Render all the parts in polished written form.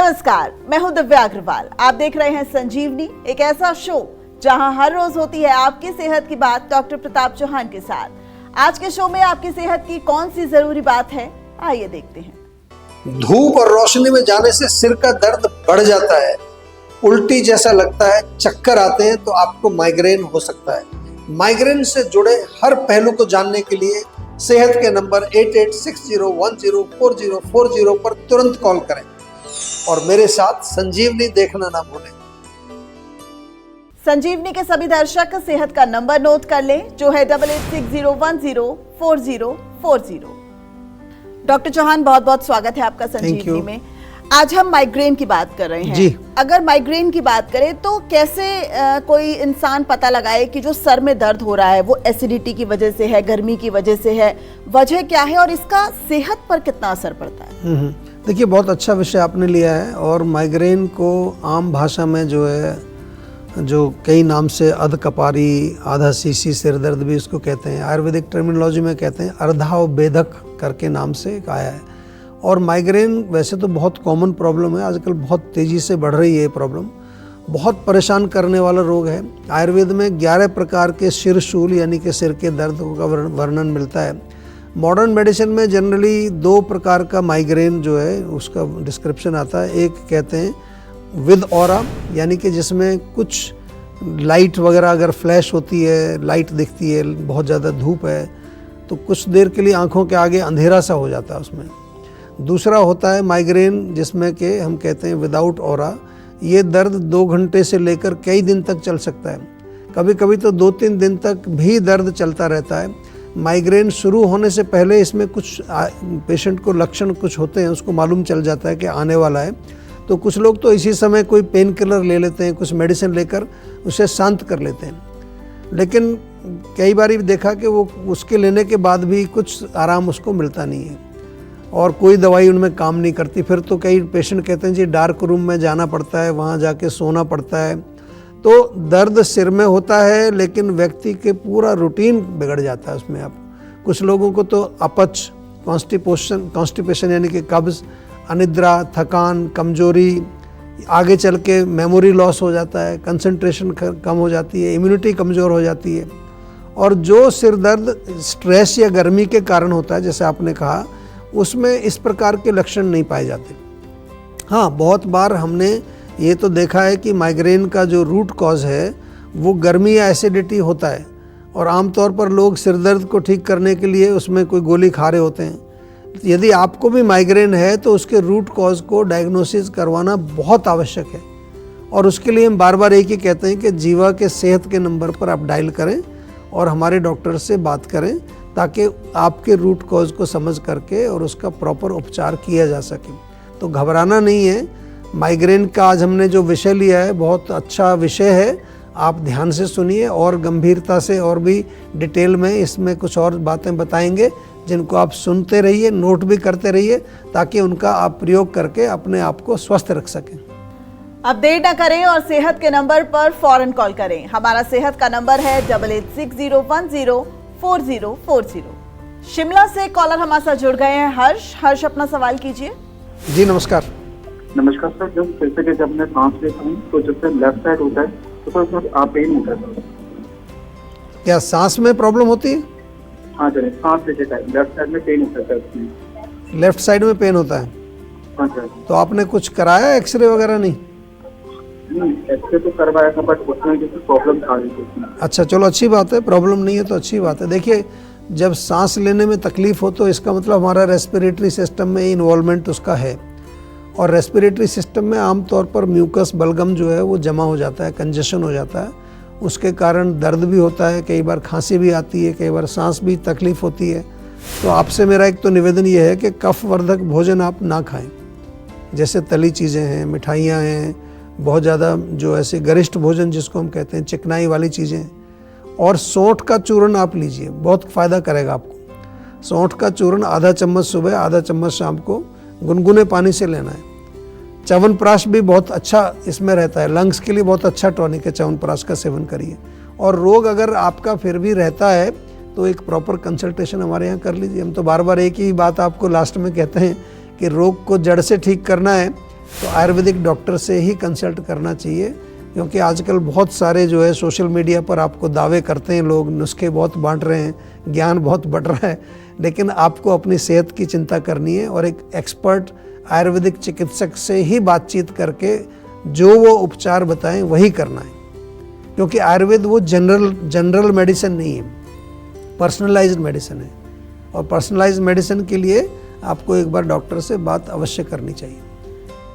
नमस्कार, मैं हूं दिव्या अग्रवाल। आप देख रहे हैं संजीवनी, एक ऐसा शो जहां हर रोज होती है आपकी सेहत की बात डॉक्टर प्रताप चौहान के साथ। आज के शो में आपकी सेहत की कौन सी जरूरी बात है, आइए देखते हैं। धूप और रोशनी में जाने से सिर का दर्द बढ़ जाता है, उल्टी जैसा लगता है, चक्कर आते हैं, तो आपको माइग्रेन हो सकता है। माइग्रेन से जुड़े हर पहलू को जानने के लिए सेहत के नंबर 8860104040 पर तुरंत कॉल करें और मेरे साथ संजीवनी देखना ना भूलें। संजीवनी के सभी दर्शक सेहत का नंबर नोट कर लें, जो है 8860104040। डॉक्टर चौहान, बहुत बहुत स्वागत है आपका संजीवनी में। आज हम माइग्रेन की बात कर रहे हैं जी। अगर माइग्रेन की बात करें तो कैसे कोई इंसान पता लगाए कि जो सर में दर्द हो रहा है वो एसिडिटी की वजह से है, गर्मी की वजह से है, वजह क्या है और इसका सेहत पर कितना असर पड़ता है? देखिए, बहुत अच्छा विषय आपने लिया है। और माइग्रेन को आम भाषा में जो है, जो कई नाम से अधकपारी, आधा सीसी सिर दर्द भी इसको कहते हैं, आयुर्वेदिक टर्मिनोलॉजी में कहते हैं अर्धावबेधक करके नाम से एक आया है। और माइग्रेन वैसे तो बहुत कॉमन प्रॉब्लम है, आजकल बहुत तेज़ी से बढ़ रही है ये प्रॉब्लम, बहुत परेशान करने वाला रोग है। आयुर्वेद में 11 प्रकार के शिरशूल यानी कि सिर के दर्द का वर्णन मिलता है। मॉडर्न मेडिसिन में जनरली 2 प्रकार का माइग्रेन जो है उसका डिस्क्रिप्शन आता है। एक कहते हैं विद ऑरा, यानी कि जिसमें कुछ लाइट वगैरह अगर फ्लैश होती है, लाइट दिखती है, बहुत ज़्यादा धूप है तो कुछ देर के लिए आँखों के आगे अंधेरा सा हो जाता है उसमें। दूसरा होता है माइग्रेन जिसमें कि हम कहते हैं विदाउट ऑरा। ये दर्द 2 घंटे से लेकर कई दिन तक चल सकता है, कभी कभी तो 2-3 दिन तक भी दर्द चलता रहता है। माइग्रेन शुरू होने से पहले इसमें कुछ पेशेंट को लक्षण कुछ होते हैं, उसको मालूम चल जाता है कि आने वाला है, तो कुछ लोग तो इसी समय कोई पेन किलर ले लेते हैं, कुछ मेडिसिन लेकर उसे शांत कर लेते हैं। लेकिन कई बार देखा कि वो उसके लेने के बाद भी कुछ आराम उसको मिलता नहीं है और कोई दवाई उनमें काम नहीं करती। फिर तो कई पेशेंट कहते हैं जी डार्क रूम में जाना पड़ता है, वहाँ जाके सोना पड़ता है। तो दर्द सिर में होता है लेकिन व्यक्ति के पूरा रूटीन बिगड़ जाता है उसमें। अब कुछ लोगों को तो अपच, कॉन्स्टिपेशन यानी कि कब्ज़, अनिद्रा, थकान, कमजोरी, आगे चल के मेमोरी लॉस हो जाता है, कंसंट्रेशन कम हो जाती है, इम्यूनिटी कमज़ोर हो जाती है। और जो सिर दर्द स्ट्रेस या गर्मी के कारण होता है, जैसे आपने कहा, उसमें इस प्रकार के लक्षण नहीं पाए जाते। हाँ, बहुत बार हमने ये तो देखा है कि माइग्रेन का जो रूट कॉज है वो गर्मी या एसिडिटी होता है और आमतौर पर लोग सिर दर्द को ठीक करने के लिए उसमें कोई गोली खा रहे होते हैं। यदि आपको भी माइग्रेन है तो उसके रूट कॉज को डायग्नोसिस करवाना बहुत आवश्यक है। और उसके लिए हम बार बार एक ही कहते हैं कि जीवा के सेहत के नंबर पर आप डायल करें और हमारे डॉक्टर से बात करें ताकि आपके रूट कॉज को समझ करके और उसका प्रॉपर उपचार किया जा सके। तो घबराना नहीं है। माइग्रेन का आज हमने जो विषय लिया है बहुत अच्छा विषय है, आप ध्यान से सुनिए और गंभीरता से और भी डिटेल में इसमें कुछ और बातें बताएंगे जिनको आप सुनते रहिए, नोट भी करते रहिए ताकि उनका आप प्रयोग करके अपने आप को स्वस्थ रख सकें। अब देर न करें और सेहत के नंबर पर फौरन कॉल करें। हमारा सेहत का नंबर है 8860104040। शिमला से कॉलर हमारे साथ जुड़ गए हैं हर्ष, अपना सवाल कीजिए। जी नमस्कार। नमस्कार सर, जब मैं सांस लेता हूँ तो जब से लेफ्ट साइड होता है तो सर आप पेन होता है सर। क्या सांस में प्रॉब्लम होती है? हाँ सर, सांस लेते टाइम लेफ्ट साइड में पेन होता है सर। लेफ्ट साइड में पेन होता है? हाँ सर। तो आपने कुछ कराया, एक्सरे वगैरह? नहीं, एक्सरे तो करवाया था बट उसमें जो प्रॉब्लम आ रही थी। अच्छा, चलो अच्छी बात है, प्रॉब्लम नहीं है तो अच्छी बात है। देखिए, जब सांस लेने में तकलीफ हो तो इसका मतलब हमारा रेस्पिरेटरी सिस्टम में इन्वॉल्वमेंट उसका है। और रेस्पिरेटरी सिस्टम में आमतौर पर म्यूकस बलगम जो है वो जमा हो जाता है, कंजेशन हो जाता है, उसके कारण दर्द भी होता है, कई बार खांसी भी आती है, कई बार सांस भी तकलीफ होती है। तो आपसे मेरा एक तो निवेदन ये है कि कफवर्धक भोजन आप ना खाएं, जैसे तली चीज़ें हैं, मिठाइयाँ हैं, बहुत ज़्यादा जो ऐसे गरिष्ठ भोजन जिसको हम कहते हैं, चिकनाई वाली चीज़ें। और सौंठ का चूर्ण आप लीजिए, बहुत फ़ायदा करेगा आपको। सौंठ का चूर्ण आधा चम्मच सुबह, आधा चम्मच शाम को गुनगुने पानी से लेना है। च्यवनप्राश भी बहुत अच्छा इसमें रहता है, लंग्स के लिए बहुत अच्छा टॉनिक है, च्यवनप्राश का सेवन करिए। और रोग अगर आपका फिर भी रहता है तो एक प्रॉपर कंसल्टेशन हमारे यहाँ कर लीजिए। हम तो बार बार एक ही बात आपको लास्ट में कहते हैं कि रोग को जड़ से ठीक करना है तो आयुर्वेदिक डॉक्टर से ही कंसल्ट करना चाहिए, क्योंकि आजकल बहुत सारे जो है सोशल मीडिया पर आपको दावे करते हैं लोग, नुस्खे बहुत बांट रहे हैं, ज्ञान बहुत बढ़ रहा है, लेकिन आपको अपनी सेहत की चिंता करनी है और एक एक्सपर्ट आयुर्वेदिक चिकित्सक से ही बातचीत करके जो वो उपचार बताएं वही करना है, क्योंकि आयुर्वेद वो जनरल मेडिसिन नहीं है, पर्सनलाइज्ड मेडिसिन है, और पर्सनलाइज्ड मेडिसिन के लिए आपको एक बार डॉक्टर से बात अवश्य करनी चाहिए।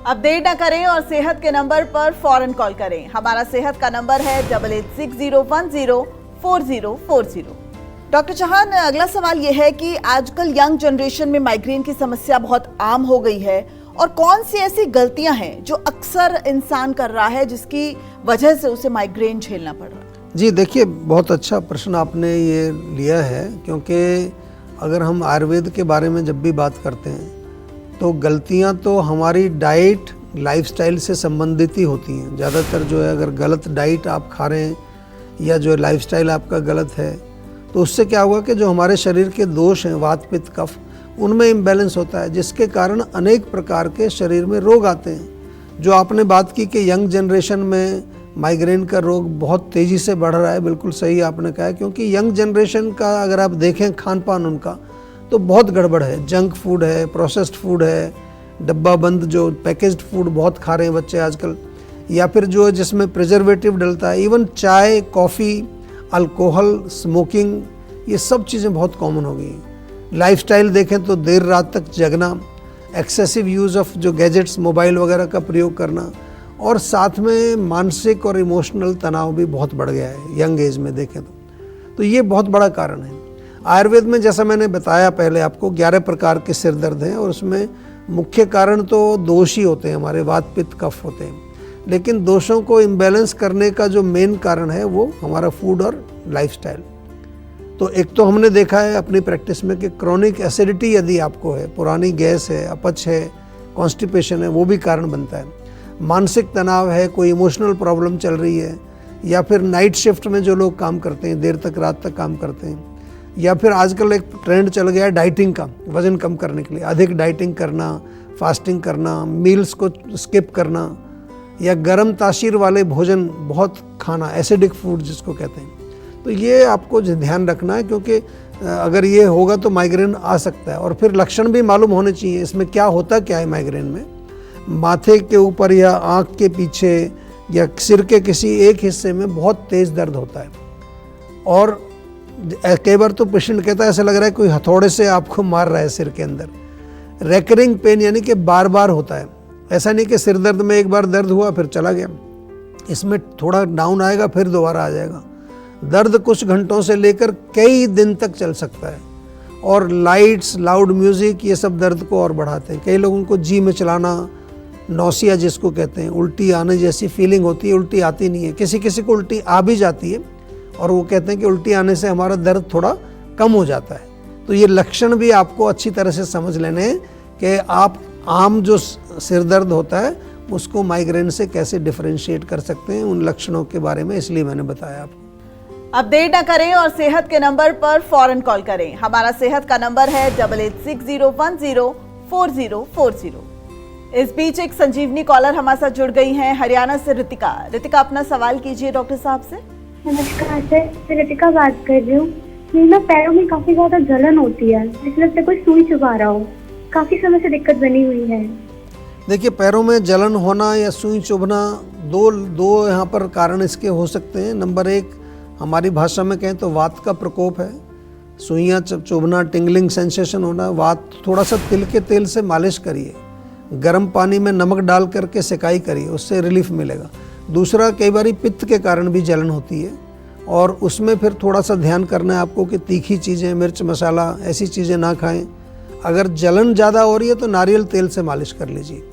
अब देर न करें और सेहत के नंबर पर फौरन कॉल करें। हमारा सेहत का नंबर है 8860104040। डॉक्टर चौहान, अगला सवाल यह है कि आजकल यंग जनरेशन में माइग्रेन की समस्या बहुत आम हो गई है, और कौन सी ऐसी गलतियां हैं जो अक्सर इंसान कर रहा है जिसकी वजह से उसे माइग्रेन झेलना पड़ रहा है? जी देखिए, बहुत अच्छा प्रश्न आपने ये लिया है, क्योंकि अगर हम आयुर्वेद के बारे में जब भी बात करते हैं तो गलतियां तो हमारी डाइट लाइफस्टाइल से संबंधित ही होती हैं। ज़्यादातर जो है अगर गलत डाइट आप खा रहे हैं या जो है लाइफस्टाइल आपका गलत है, तो उससे क्या होगा कि जो हमारे शरीर के दोष हैं, वात पित्त कफ, उनमें इम्बैलेंस होता है, जिसके कारण अनेक प्रकार के शरीर में रोग आते हैं। जो आपने बात की कि यंग जनरेशन में माइग्रेन का रोग बहुत तेज़ी से बढ़ रहा है, बिल्कुल सही आपने कहा है, क्योंकि यंग जनरेशन का अगर आप देखें खान पान उनका तो बहुत गड़बड़ है। जंक फूड है, प्रोसेस्ड फूड है, डब्बा बंद जो पैकेज्ड फूड बहुत खा रहे हैं बच्चे आजकल, या फिर जो जिसमें प्रिजर्वेटिव डलता है, इवन चाय, कॉफ़ी, अल्कोहल, स्मोकिंग, ये सब चीज़ें बहुत कॉमन हो गई हैं। लाइफस्टाइल देखें तो देर रात तक जगना, एक्सेसिव यूज़ ऑफ जो गैजेट्स, मोबाइल वगैरह का प्रयोग करना, और साथ में मानसिक और इमोशनल तनाव भी बहुत बढ़ गया है यंग एज में देखें तो ये बहुत बड़ा कारण है। आयुर्वेद में जैसा मैंने बताया पहले आपको 11 प्रकार के सिर दर्द हैं, और उसमें मुख्य कारण तो दोष ही होते हैं, हमारे वात पित्त कफ होते हैं, लेकिन दोषों को इम्बैलेंस करने का जो मेन कारण है वो हमारा फूड और लाइफस्टाइल। तो एक तो हमने देखा है अपनी प्रैक्टिस में कि क्रॉनिक एसिडिटी यदि आपको है, पुरानी गैस है, अपच है, कॉन्स्टिपेशन है, वो भी कारण बनता है। मानसिक तनाव है, कोई इमोशनल प्रॉब्लम चल रही है, या फिर नाइट शिफ्ट में जो लोग काम करते हैं, देर तक रात तक काम करते हैं, या फिर आजकल एक ट्रेंड चल गया है डाइटिंग का, वज़न कम करने के लिए अधिक डाइटिंग करना, फास्टिंग करना, मील्स को स्किप करना, या गर्म तासीर वाले भोजन बहुत खाना, एसिडिक फूड जिसको कहते हैं। तो ये आपको ध्यान रखना है, क्योंकि अगर ये होगा तो माइग्रेन आ सकता है। और फिर लक्षण भी मालूम होने चाहिए, इसमें क्या होता क्या है माइग्रेन में। माथे के ऊपर या आँख के पीछे या सिर के किसी एक हिस्से में बहुत तेज़ दर्द होता है, और कई बार तो पेशेंट कहता है ऐसा लग रहा है कोई हथौड़े से आपको मार रहा है सिर के अंदर। रेकरिंग पेन यानी कि बार बार होता है, ऐसा नहीं कि सिर दर्द में एक बार दर्द हुआ फिर चला गया, इसमें थोड़ा डाउन आएगा फिर दोबारा आ जाएगा। दर्द कुछ घंटों से लेकर कई दिन तक चल सकता है, और लाइट्स, लाउड म्यूज़िक, ये सब दर्द को और बढ़ाते हैं। कई लोगों को जी में चलाना, नौसिया जिसको कहते हैं, उल्टी आने जैसी फीलिंग होती है, उल्टी आती नहीं है, किसी किसी को उल्टी आ भी जाती है, और वो कहते हैं कि उल्टी आने से हमारा दर्द थोड़ा कम हो जाता है। तो ये लक्षण भी आपको अच्छी तरह से समझ लेने हैं कि आप आम जो सिर दर्द होता है उसको माइग्रेन से कैसे डिफरेंशिएट कर सकते हैं, उन लक्षणों के बारे में इसलिए मैंने बताया आपको। अब देर न करें और सेहत के नंबर पर फौरन कॉल करें। हमारा सेहत का नंबर है 8860104040। इस बीच एक संजीवनी कॉलर हमारे साथ जुड़ गई हैं, हरियाणा से रितिका। रितिका, अपना सवाल कीजिए डॉक्टर साहब से। नमस्कार सर, मैं रितिका बात कर रही हूँ। मेरे ना पैरों में काफी ज्यादा जलन होती है, जैसे लगता है कोई सुई चुभा रहा हो। काफी समय से दिक्कत बनी हुई है। देखिए, पैरों में जलन होना या सुई चुभना, दो यहाँ पर कारण इसके हो सकते हैं। नंबर एक, हमारी भाषा में कहें तो वात का प्रकोप है। सुइयाँ चुभना, टिंगलिंग सेंसेशन होना, वात थोड़ा सा तिल के तेल से मालिश करिए, गर्म पानी में नमक डाल करके सिकाई करिए, उससे रिलीफ मिलेगा। दूसरा, कई बार पित्त के कारण भी जलन होती है, और उसमें फिर थोड़ा सा ध्यान करना है आपको कि तीखी चीज़ें, मिर्च मसाला ऐसी चीज़ें ना खाएं। अगर जलन ज़्यादा हो रही है तो नारियल तेल से मालिश कर लीजिए,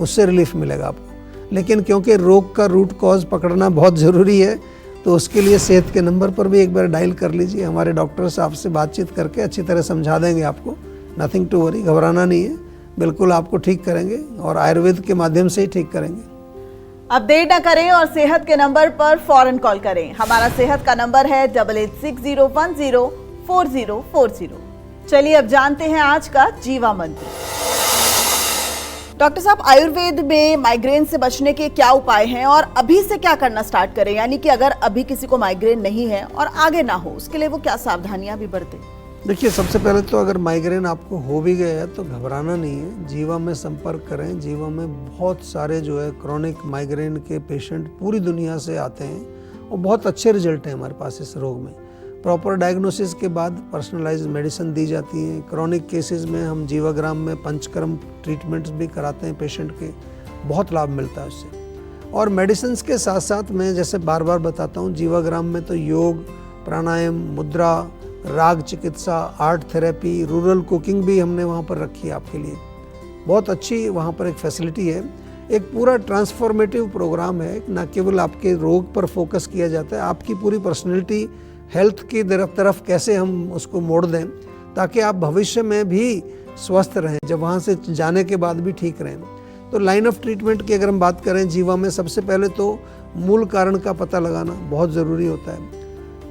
उससे रिलीफ मिलेगा आपको। लेकिन क्योंकि रोग का रूट कॉज पकड़ना बहुत ज़रूरी है, तो उसके लिए सेहत के नंबर पर भी एक बार डायल कर लीजिए। हमारे डॉक्टर से आपसे बातचीत करके अच्छी तरह समझा देंगे आपको। नथिंग टू वरी, घबराना नहीं है, बिल्कुल आपको ठीक करेंगे, और आयुर्वेद के माध्यम से ही ठीक करेंगे। अब देर न करें और सेहत के नंबर पर फौरन कॉल करें। हमारा सेहत का नंबर है 8860104040। चलिए अब जानते हैं आज का जीवा मंत्र। डॉक्टर साहब, आयुर्वेद में माइग्रेन से बचने के क्या उपाय हैं और अभी से क्या करना स्टार्ट करें? यानी कि अगर अभी किसी को माइग्रेन नहीं है और आगे ना हो, उसके लिए वो क्या सावधानियां भी बरतें? देखिए, सबसे पहले तो अगर माइग्रेन आपको हो भी गया है तो घबराना नहीं है, जीवा में संपर्क करें। जीवा में बहुत सारे जो है क्रॉनिक माइग्रेन के पेशेंट पूरी दुनिया से आते हैं और बहुत अच्छे रिजल्ट हैं हमारे पास इस रोग में। प्रॉपर डायग्नोसिस के बाद पर्सनलाइज्ड मेडिसिन दी जाती है। क्रॉनिक केसेस में हम जीवाग्राम में पंचकर्म ट्रीटमेंट्स भी कराते हैं पेशेंट के, बहुत लाभ मिलता है उससे। और मेडिसिन के साथ साथ मैं जैसे बार बार बताता हूँ, जीवाग्राम में तो योग, प्राणायाम, मुद्रा, राग चिकित्सा, आर्ट थेरेपी, रूरल कुकिंग भी हमने वहाँ पर रखी है आपके लिए। बहुत अच्छी वहाँ पर एक फैसिलिटी है। एक पूरा ट्रांसफॉर्मेटिव प्रोग्राम है, न केवल आपके रोग पर फोकस किया जाता है, आपकी पूरी पर्सनैलिटी हेल्थ की तरफ कैसे हम उसको मोड़ दें ताकि आप भविष्य में भी स्वस्थ रहें, जब वहाँ से जाने के बाद भी ठीक रहें। तो लाइन ऑफ ट्रीटमेंट की अगर हम बात करें जीवा में, सबसे पहले तो मूल कारण का पता लगाना बहुत ज़रूरी होता है।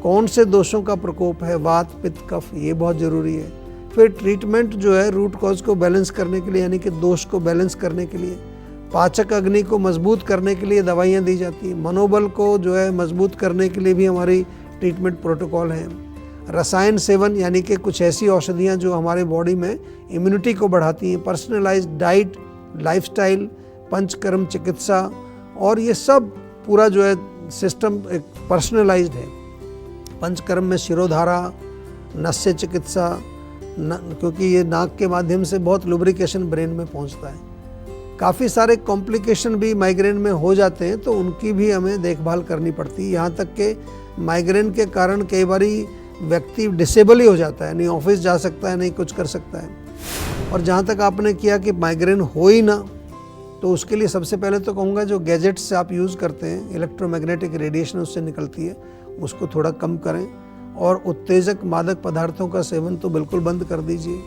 कौन से दोषों का प्रकोप है, वात, पित्त, कफ, ये बहुत ज़रूरी है। फिर ट्रीटमेंट जो है रूट कॉज को बैलेंस करने के लिए, यानी कि दोष को बैलेंस करने के लिए, पाचक अग्नि को मजबूत करने के लिए दवाइयाँ दी जाती हैं। मनोबल को जो है मजबूत करने के लिए भी हमारी ट्रीटमेंट प्रोटोकॉल है। रसायन सेवन, यानी कि कुछ ऐसी औषधियाँ जो हमारे बॉडी में इम्यूनिटी को बढ़ाती हैं। पर्सनलाइज्ड डाइट, लाइफस्टाइल, पंचकर्म चिकित्सा, और ये सब पूरा जो है सिस्टम एक पर्सनलाइज्ड है। पंचकर्म में शिरोधारा, नस्य चिकित्सा, क्योंकि ये नाक के माध्यम से बहुत लुब्रिकेशन ब्रेन में पहुंचता है। काफ़ी सारे कॉम्प्लिकेशन भी माइग्रेन में हो जाते हैं, तो उनकी भी हमें देखभाल करनी पड़ती है। यहाँ तक कि माइग्रेन के कारण कई बार व्यक्ति डिसेबल ही हो जाता है, नहीं ऑफिस जा सकता है, नहीं कुछ कर सकता है। और जहाँ तक आपने किया कि माइग्रेन हो ही ना, तो उसके लिए सबसे पहले तो कहूँगा जो गैजेट्स आप यूज़ करते हैं, इलेक्ट्रोमैग्नेटिक रेडिएशन उससे निकलती है, उसको थोड़ा कम करें। और उत्तेजक मादक पदार्थों का सेवन तो बिल्कुल बंद कर दीजिए।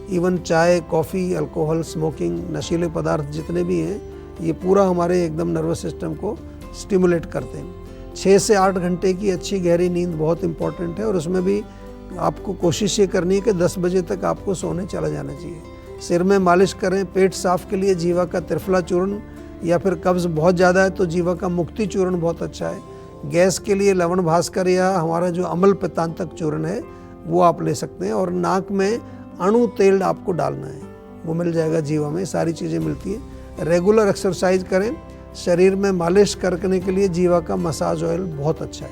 इवन चाय, कॉफ़ी, अल्कोहल, स्मोकिंग, नशीले पदार्थ जितने भी हैं, ये पूरा हमारे एकदम नर्वस सिस्टम को स्टिमुलेट करते हैं। 6 से 8 घंटे की अच्छी गहरी नींद बहुत इंपॉर्टेंट है, और उसमें भी आपको कोशिश ये करनी है कि 10 बजे तक आपको सोने चला जाना चाहिए। सिर में मालिश करें। पेट साफ के लिए जीवा का त्रिफला चूर्ण, या फिर कब्ज़ बहुत ज़्यादा है तो जीवा का मुक्ति चूर्ण बहुत अच्छा है। गैस के लिए लवण भास्कर या हमारा जो अम्ल पित्तांतक चूर्ण है वो आप ले सकते हैं। और नाक में अणु तेल आपको डालना है, वो मिल जाएगा जीवा में, सारी चीज़ें मिलती हैं। रेगुलर एक्सरसाइज करें। शरीर में मालिश करने के लिए जीवा का मसाज ऑयल बहुत अच्छा है।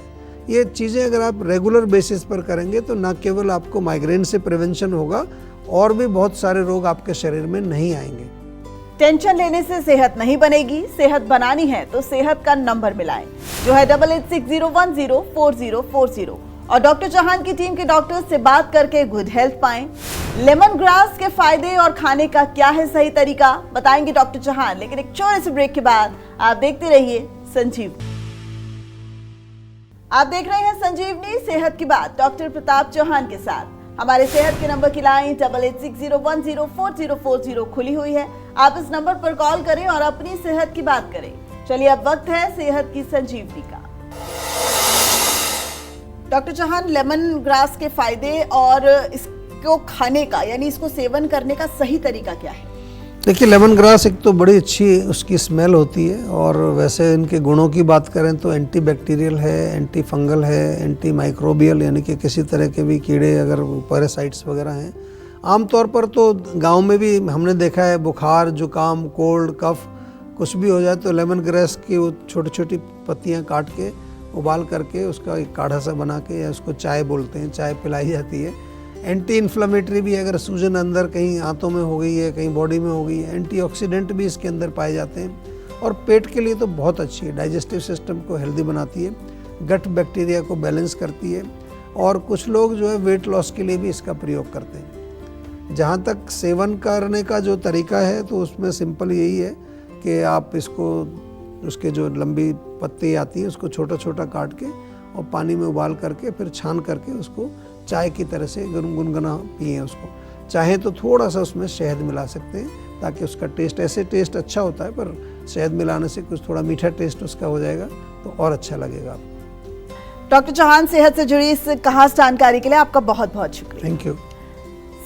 ये चीज़ें अगर आप रेगुलर बेसिस पर करेंगे तो न केवल आपको माइग्रेन से प्रिवेंशन होगा, और भी बहुत सारे रोग आपके शरीर में नहीं आएंगे। टेंशन लेने से सेहत नहीं बनेगी, सेहत बनानी है तो सेहत का नंबर मिलाएं, जो है 8860104040, और डॉक्टर चौहान की टीम के डॉक्टर्स से बात करके गुड हेल्थ पाएं। लेमन ग्रास के फायदे और खाने का क्या है सही तरीका, बताएंगे डॉक्टर चौहान। लेकिन एक छोटे से ब्रेक के बाद आप देखते रहिए संजीवनी। आप देख रहे हैं संजीवनी, सेहत की बात डॉक्टर प्रताप चौहान के साथ। हमारे सेहत के नंबर की लाइन 8860104040 खुली हुई है। आप इस नंबर पर कॉल करें और अपनी सेहत की बात करें। चलिए अब वक्त है सेहत की संजीवनी का। डॉक्टर चौहान, लेमन ग्रास के फायदे और इसको खाने का, यानी इसको सेवन करने का सही तरीका क्या है? देखिए, लेमन ग्रास एक तो बड़ी अच्छी उसकी स्मेल होती है, और वैसे इनके गुणों की बात करें तो एंटी बैक्टीरियल है, एंटी फंगल है, एंटी माइक्रोबियल, यानी कि किसी तरह के भी कीड़े अगर पैरासाइट्स वगैरह हैं। आमतौर पर तो गांव में भी हमने देखा है, बुखार, जुकाम, कोल्ड, कफ कुछ भी हो जाए तो लेमन ग्रास की वो छोटी छोटी पत्तियां काट के उबाल करके उसका एक काढ़ा सा बना के, या उसको चाय बोलते हैं, चाय पिलाई जाती है। एंटी इन्फ्लेमेटरी भी, अगर सूजन अंदर कहीं आंतों में हो गई है, कहीं बॉडी में हो गई है, एंटीऑक्सीडेंट भी इसके अंदर पाए जाते हैं। और पेट के लिए तो बहुत अच्छी है, डाइजेस्टिव सिस्टम को हेल्दी बनाती है, गट बैक्टीरिया को बैलेंस करती है, और कुछ लोग जो है वेट लॉस के लिए भी इसका प्रयोग करते हैं। जहाँ तक सेवन करने का जो तरीका है तो उसमें सिंपल यही है कि आप इसको, उसके जो लंबी पत्ती आती है उसको छोटा छोटा काट के और पानी में उबाल करके फिर छान करके उसको चाय की तरह से गुनगुना पिए उसको। चाहे तो थोड़ा सा उसमें शहद मिला सकते हैं ताकि उसका टेस्ट, ऐसे टेस्ट अच्छा होता है, पर शहद मिलाने से कुछ थोड़ा मीठा टेस्ट उसका हो जाएगा तो और अच्छा लगेगा। डॉक्टर चौहान, सेहत से जुड़ी इस खास जानकारी के लिए आपका बहुत बहुत शुक्रिया। Thank you.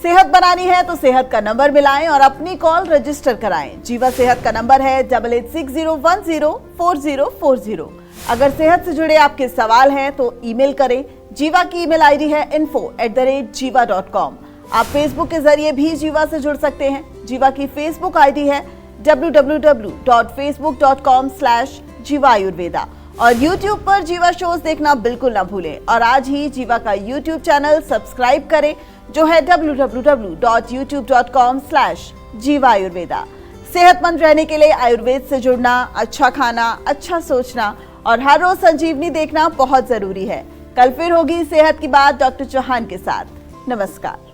सेहत बनानी है तो सेहत का नंबर मिलाएं और अपनी कॉल रजिस्टर कराएं। जीवा सेहत का नंबर है 8860104040। अगर सेहत से जुड़े आपके सवाल हैं तो ईमेल करें। जीवा की ईमेल आईडी है info@jiva.com। आप फेसबुक के जरिए भी जीवा से जुड़ सकते हैं। जीवा की फेसबुक आईडी है www.facebook.com/jiva ayurveda और YouTube पर जीवा शोज देखना बिल्कुल ना भूलें और आज ही जीवा का YouTube चैनल सब्सक्राइब करें जो है www.youtube.com/jiva ayurveda। सेहतमंद रहने के लिए आयुर्वेद से जुड़ना, अच्छा खाना, अच्छा सोचना और हर रोज संजीवनी देखना बहुत जरूरी है। कल फिर होगी सेहत की बात डॉक्टर चौहान के साथ। नमस्कार।